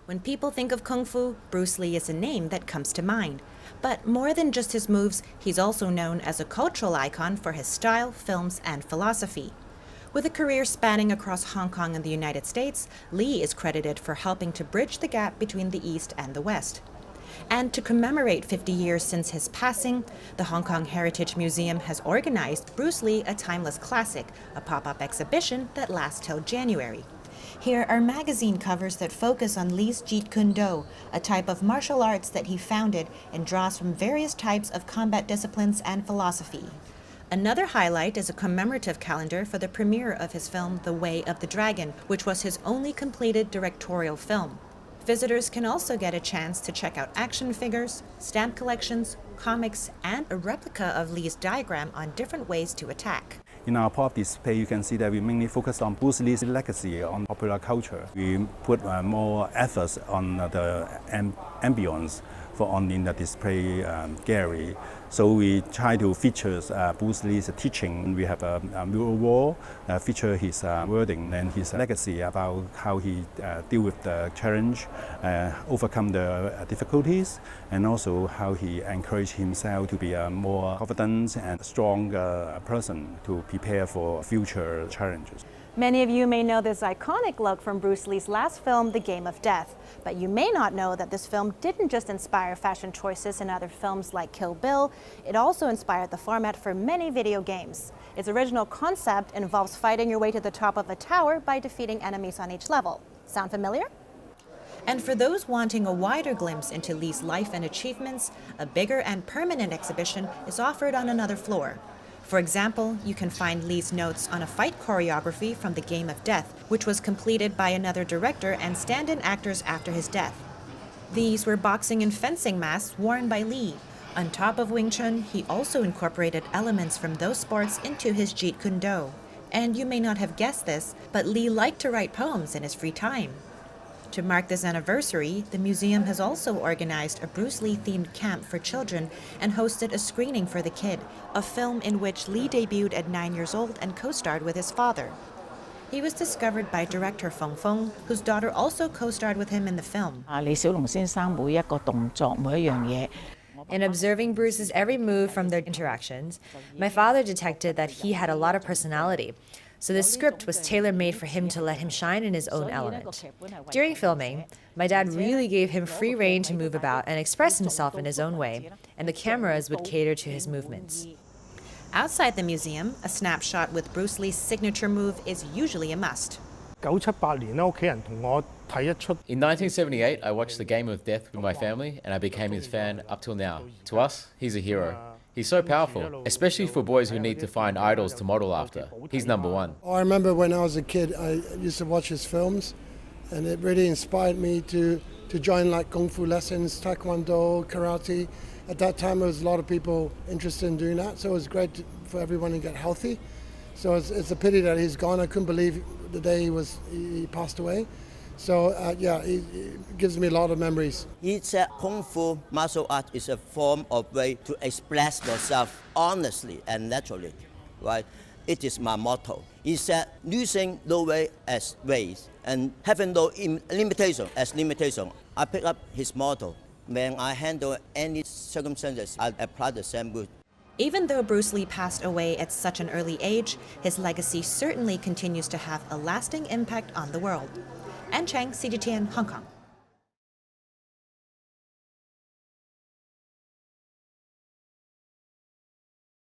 When people think of Kung Fu, Bruce Lee is a name that comes to mind. But more than just his moves, he's also known as a cultural icon for his style, films, and philosophy. With a career spanning across Hong Kong and the United States, Lee is credited for helping to bridge the gap between the East and the West. And to commemorate 50 years since his passing, the Hong Kong Heritage Museum has organized Bruce Lee a Timeless Classic, a pop-up exhibition that lasts till January. Here are magazine covers that focus on Lee's Jeet Kune Do, a type of martial arts that he founded and draws from various types of combat disciplines and philosophy. Another highlight is a commemorative calendar for the premiere of his film The Way of the Dragon, which was his only completed directorial film. Visitors can also get a chance to check out action figures, stamp collections, comics, and a replica of Lee's diagram on different ways to attack. In our pop display, you can see that we mainly focus on Bruce Lee's legacy on popular culture. We put more efforts on the ambience in the display gallery. So we try to feature Bruce Lee's teaching. We have a mural wall feature his wording and his legacy about how he deal with the challenge, overcome the difficulties, and also how he encouraged himself to be a more confident and stronger person to prepare for future challenges. Many of you may know this iconic look from Bruce Lee's last film, The Game of Death. But you may not know that this film didn't just inspire fashion choices in other films like Kill Bill, it also inspired the format for many video games. Its original concept involves fighting your way to the top of a tower by defeating enemies on each level. Sound familiar? And for those wanting a wider glimpse into Lee's life and achievements, a bigger and permanent exhibition is offered on another floor. For example, you can find Lee's notes on a fight choreography from The Game of Death, which was completed by another director and stand-in actors after his death. These were boxing and fencing masks worn by Lee. On top of Wing Chun, he also incorporated elements from those sports into his Jeet Kune Do. And you may not have guessed this, but Lee liked to write poems in his free time. To mark this anniversary, the museum has also organized a Bruce Lee-themed camp for children and hosted a screening for The Kid, a film in which Lee debuted at 9 years old and co-starred with his father. He was discovered by director Feng Feng, whose daughter also co-starred with him in the film. In observing Bruce's every move from their interactions, my father detected that he had a lot of personality. So this script was tailor-made for him to let him shine in his own element. During filming, my dad really gave him free rein to move about and express himself in his own way, and the cameras would cater to his movements. Outside the museum, a snapshot with Bruce Lee's signature move is usually a must. In 1978, I watched The Game of Death with my family, and I became his fan up till now. To us, he's a hero. He's so powerful, especially for boys who need to find idols to model after. He's number one. I remember when I was a kid, I used to watch his films, and it really inspired me to join like Kung Fu lessons, Taekwondo, Karate. At that time, there was a lot of people interested in doing that, so it was great for everyone to get healthy. So it's a pity that he's gone. I couldn't believe the day he passed away. So yeah, it gives me a lot of memories. He said Kung Fu martial art is a form of way to express yourself honestly and naturally, right? It is my motto. He said using no way as ways and having no limitation as limitation. I pick up his motto. When I handle any circumstances, I apply the same rule. Even though Bruce Lee passed away at such an early age, his legacy certainly continues to have a lasting impact on the world. Ann Chang, CGTN, Hong Kong.